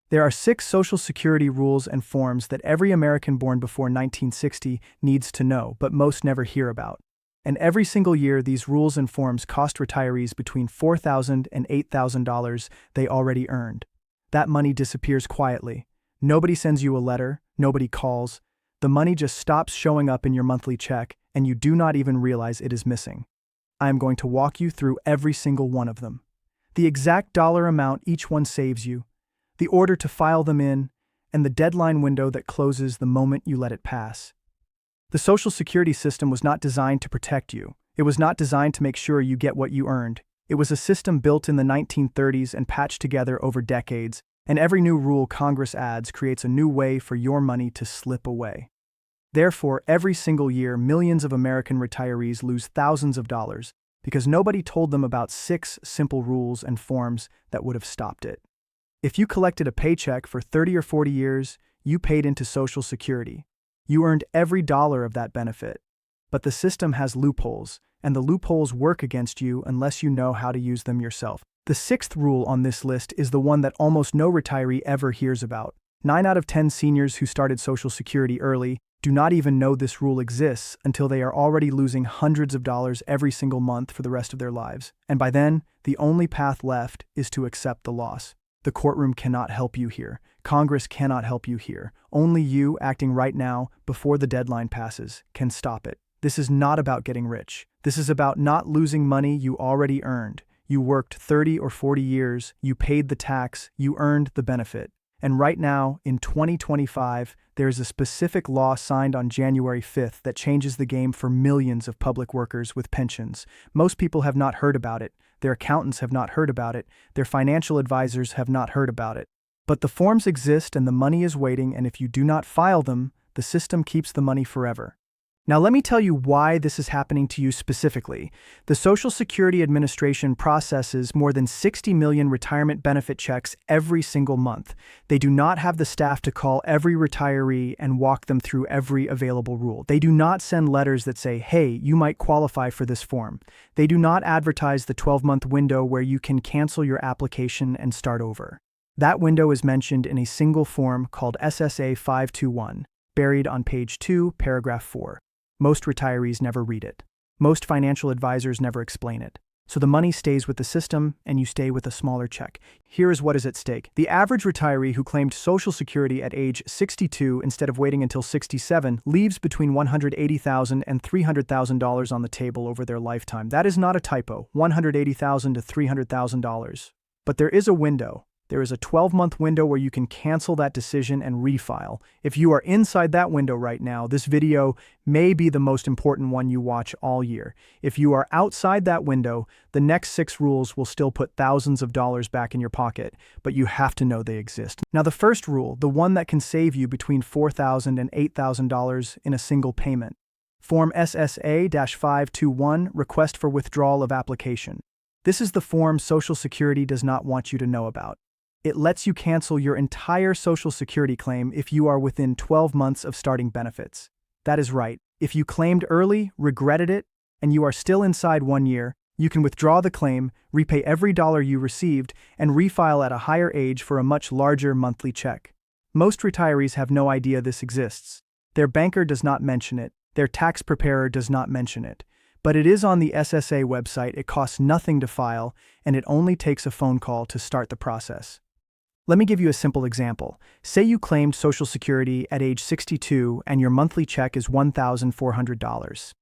There are 6 Social Security rules and forms that every American born before 1960 needs to know, but most never hear about. And every single year, these rules and forms cost retirees between $4,000 and $8,000 they already earned. That money disappears quietly. Nobody sends you a letter, nobody calls. The money just stops showing up in your monthly check, and you do not even realize it is missing. I am going to walk you through every single one of them. The exact dollar amount each one saves you, the order to file them in, and the deadline window that closes the moment you let it pass. The Social Security system was not designed to protect you. It was not designed to make sure you get what you earned. It was a system built in the 1930s and patched together over decades, and every new rule Congress adds creates a new way for your money to slip away. Therefore, every single year, millions of American retirees lose thousands of dollars because nobody told them about 6 simple rules and forms that would have stopped it. If you collected a paycheck for 30 or 40 years, you paid into Social Security. You earned every dollar of that benefit. But the system has loopholes, and the loopholes work against you unless you know how to use them yourself. The 6th rule on this list is the one that almost no retiree ever hears about. 9 out of 10 seniors who started Social Security early do not even know this rule exists until they are already losing hundreds of dollars every single month for the rest of their lives. And by then, the only path left is to accept the loss. The courtroom cannot help you here. Congress cannot help you here. Only you, acting right now, before the deadline passes, can stop it. This is not about getting rich. This is about not losing money you already earned. You worked 30 or 40 years, you paid the tax, you earned the benefit. And right now, in 2025, there is a specific law signed on January 5th that changes the game for millions of public workers with pensions. Most people have not heard about it. Their accountants have not heard about it. Their financial advisors have not heard about it. But the forms exist and the money is waiting, and if you do not file them, the system keeps the money forever. Now let me tell you why this is happening to you specifically. The Social Security Administration processes more than 60 million retirement benefit checks every single month. They do not have the staff to call every retiree and walk them through every available rule. They do not send letters that say, hey, you might qualify for this form. They do not advertise the 12-month window where you can cancel your application and start over. That window is mentioned in a single form called SSA 521, buried on page 2, paragraph 4. Most retirees never read it. Most financial advisors never explain it. So the money stays with the system, and you stay with a smaller check. Here is what is at stake. The average retiree who claimed Social Security at age 62 instead of waiting until 67 leaves between $180,000 and $300,000 on the table over their lifetime. That is not a typo, $180,000 to $300,000. But there is a window. There is a 12-month window where you can cancel that decision and refile. If you are inside that window right now, this video may be the most important one you watch all year. If you are outside that window, the next 6 rules will still put thousands of dollars back in your pocket, but you have to know they exist. Now, the first rule, the one that can save you between $4,000 and $8,000 in a single payment. Form SSA-521, Request for Withdrawal of Application. This is the form Social Security does not want you to know about. It lets you cancel your entire Social Security claim if you are within 12 months of starting benefits. That is right. If you claimed early, regretted it, and you are still inside 1 year, you can withdraw the claim, repay every dollar you received, and refile at a higher age for a much larger monthly check. Most retirees have no idea this exists. Their banker does not mention it. Their tax preparer does not mention it. But it is on the SSA website. It costs nothing to file, and it only takes a phone call to start the process. Let me give you a simple example. Say you claimed Social Security at age 62 and your monthly check is $1,400.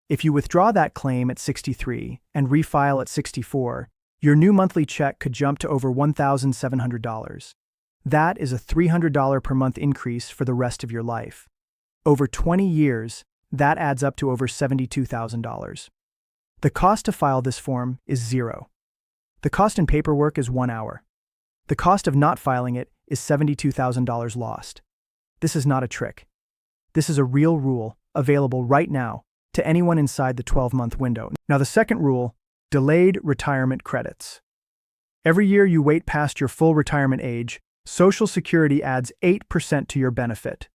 If you withdraw that claim at 63 and refile at 64, your new monthly check could jump to over $1,700. That is a $300 per month increase for the rest of your life. Over 20 years, that adds up to over $72,000. The cost to file this form is $0. The cost in paperwork is 1 hour. The cost of not filing it is $72,000 lost. This is not a trick. This is a real rule available right now to anyone inside the 12-month window. Now, the second rule, delayed retirement credits. Every year you wait past your full retirement age, Social Security adds 8% to your benefit.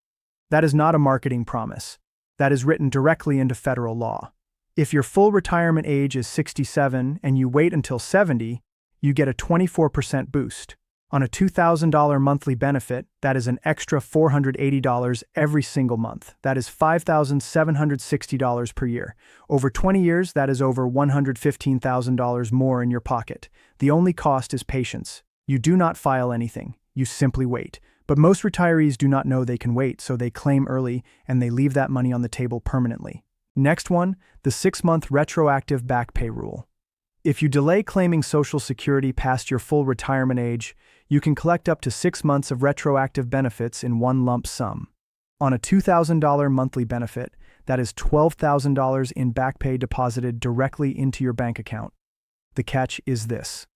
That is not a marketing promise. That is written directly into federal law. If your full retirement age is 67 and you wait until 70, you get a 24% boost. On a $2,000 monthly benefit, that is an extra $480 every single month. That is $5,760 per year. Over 20 years, that is over $115,000 more in your pocket. The only cost is patience. You do not file anything. You simply wait. But most retirees do not know they can wait, so they claim early and they leave that money on the table permanently. Next one, the 6-month retroactive back pay rule. If you delay claiming Social Security past your full retirement age, you can collect up to 6 months of retroactive benefits in one lump sum. On a $2,000 monthly benefit, that is $12,000 in back pay deposited directly into your bank account. The catch is this.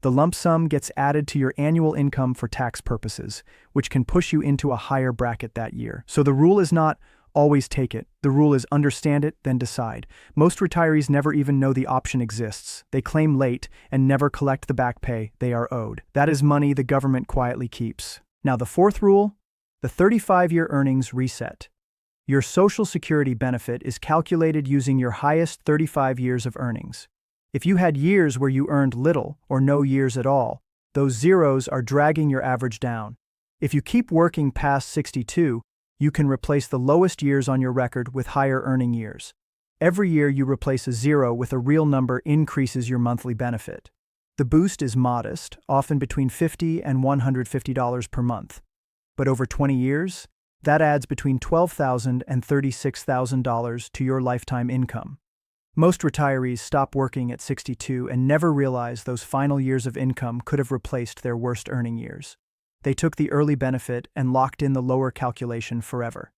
The lump sum gets added to your annual income for tax purposes, which can push you into a higher bracket that year. So the rule is not always take it. The rule is understand it, then decide. Most retirees never even know the option exists. They claim late and never collect the back pay they are owed. That is money the government quietly keeps. Now the fourth rule, the 35-year earnings reset. Your Social Security benefit is calculated using your highest 35 years of earnings. If you had years where you earned little or no years at all, those zeros are dragging your average down. If you keep working past 62, you can replace the lowest years on your record with higher earning years. Every year you replace a zero with a real number increases your monthly benefit. The boost is modest, often between $50 and $150 per month. But over 20 years, that adds between $12,000 and $36,000 to your lifetime income. Most retirees stop working at 62 and never realize those final years of income could have replaced their worst earning years. They took the early benefit and locked in the lower calculation forever.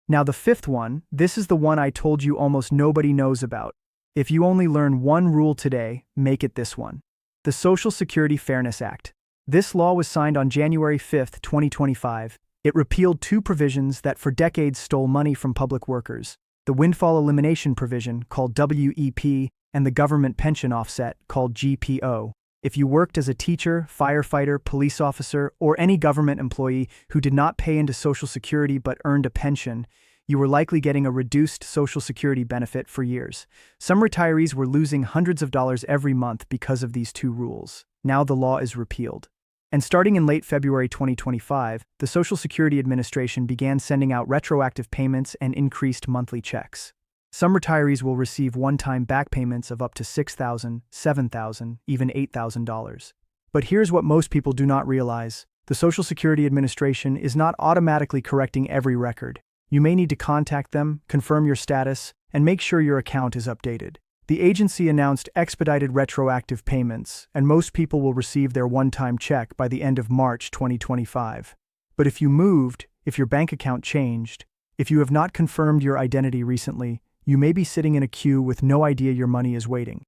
Now the fifth one, this is the one I told you almost nobody knows about. If you only learn one rule today, make it this one. The Social Security Fairness Act. This law was signed on January 5, 2025. It repealed 2 provisions that for decades stole money from public workers: the Windfall Elimination Provision, called WEP, and the Government Pension Offset, called GPO. If you worked as a teacher, firefighter, police officer, or any government employee who did not pay into Social Security but earned a pension, you were likely getting a reduced Social Security benefit for years. Some retirees were losing hundreds of dollars every month because of these 2 rules. Now the law is repealed. And starting in late February 2025, the Social Security Administration began sending out retroactive payments and increased monthly checks. Some retirees will receive one-time back payments of up to $6,000, $7,000, even $8,000. But here's what most people do not realize. The Social Security Administration is not automatically correcting every record. You may need to contact them, confirm your status, and make sure your account is updated. The agency announced expedited retroactive payments, and most people will receive their one-time check by the end of March 2025. But if you moved, if your bank account changed, if you have not confirmed your identity recently, you may be sitting in a queue with no idea your money is waiting.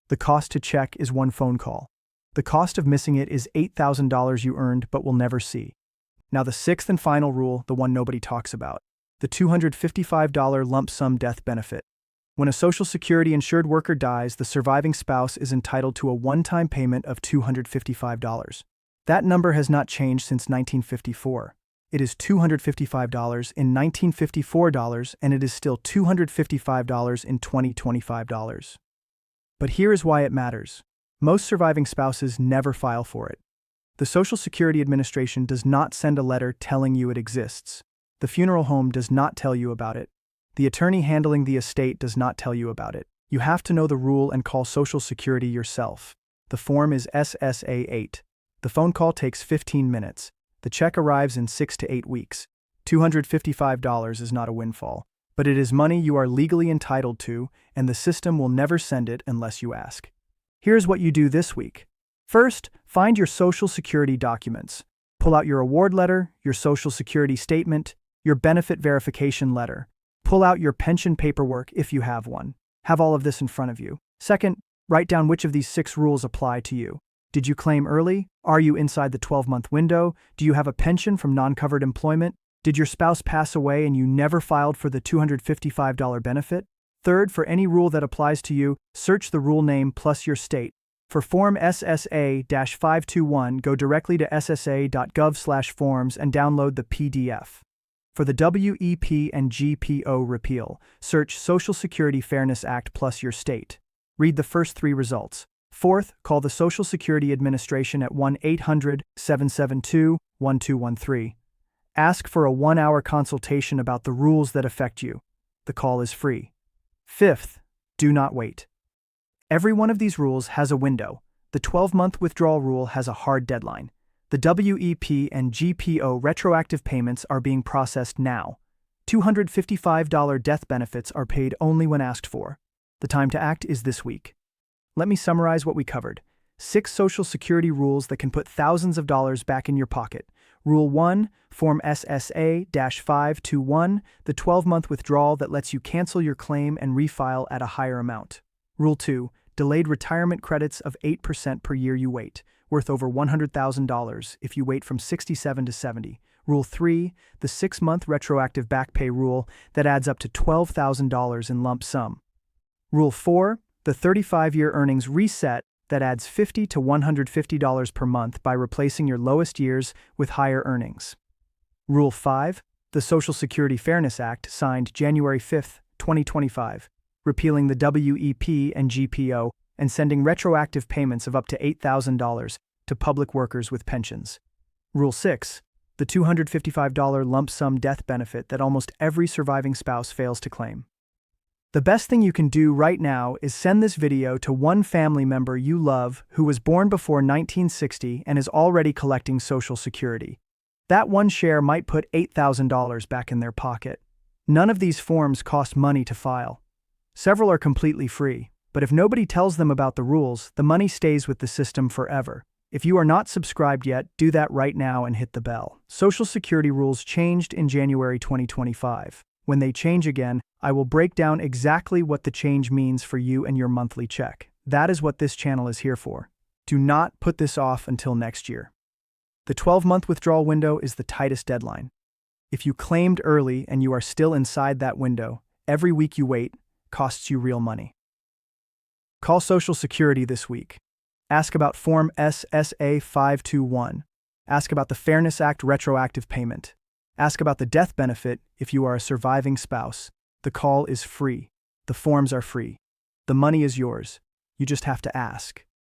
The cost to check is 1 phone call. The cost of missing it is $8,000 you earned but will never see. Now the 6th and final rule, the one nobody talks about. The $255 lump sum death benefit. When a Social Security insured worker dies, the surviving spouse is entitled to a one-time payment of $255. That number has not changed since 1954. It is $255 in 1954 and it is still $255 in 2025. But here is why it matters. Most surviving spouses never file for it. The Social Security Administration does not send a letter telling you it exists. The funeral home does not tell you about it. The attorney handling the estate does not tell you about it. You have to know the rule and call Social Security yourself. The form is SSA 8. The phone call takes 15 minutes. The check arrives in 6 to 8 weeks. $255 is not a windfall, but it is money you are legally entitled to, and the system will never send it unless you ask. Here's what you do this week. First, find your Social Security documents. Pull out your award letter, your Social Security statement, your benefit verification letter. Pull out your pension paperwork if you have one. Have all of this in front of you. Second, write down which of these 6 rules apply to you. Did you claim early? Are you inside the 12-month window? Do you have a pension from non-covered employment? Did your spouse pass away and you never filed for the $255 benefit? Third, for any rule that applies to you, search the rule name plus your state. For Form SSA-521, go directly to ssa.gov/forms and download the PDF. For the WEP and GPO repeal, search Social Security Fairness Act plus your state. Read the first 3 results. Fourth, call the Social Security Administration at 1-800-772-1213. Ask for a 1-hour consultation about the rules that affect you. The call is free. Fifth, do not wait. Every one of these rules has a window. The 12-month withdrawal rule has a hard deadline. The WEP and GPO retroactive payments are being processed now. $255 death benefits are paid only when asked for. The time to act is this week. Let me summarize what we covered. 6 Social Security rules that can put thousands of dollars back in your pocket. Rule 1, Form SSA-521, the 12-month withdrawal that lets you cancel your claim and refile at a higher amount. Rule 2, delayed retirement credits of 8% per year you wait, worth over $100,000 if you wait from 67 to 70. Rule 3, the 6-month retroactive back pay rule that adds up to $12,000 in lump sum. Rule 4, the 35-year earnings reset that adds $50 to $150 per month by replacing your lowest years with higher earnings. Rule 5, the Social Security Fairness Act signed January 5, 2025, repealing the WEP and GPO and sending retroactive payments of up to $8,000 to public workers with pensions. Rule 6, the $255 lump sum death benefit that almost every surviving spouse fails to claim. The best thing you can do right now is send this video to one family member you love who was born before 1960 and is already collecting Social Security. That one share might put $8,000 back in their pocket. None of these forms cost money to file. Several are completely free, but if nobody tells them about the rules, the money stays with the system forever. If you are not subscribed yet, do that right now and hit the bell. Social Security rules changed in January 2025. When they change again, I will break down exactly what the change means for you and your monthly check. That is what this channel is here for. Do not put this off until next year. The 12-month withdrawal window is the tightest deadline. If you claimed early and you are still inside that window, every week you wait costs you real money. Call Social Security this week. Ask about Form SSA-521. Ask about the Fairness Act retroactive payment. Ask about the death benefit if you are a surviving spouse. The call is free. The forms are free. The money is yours. You just have to ask.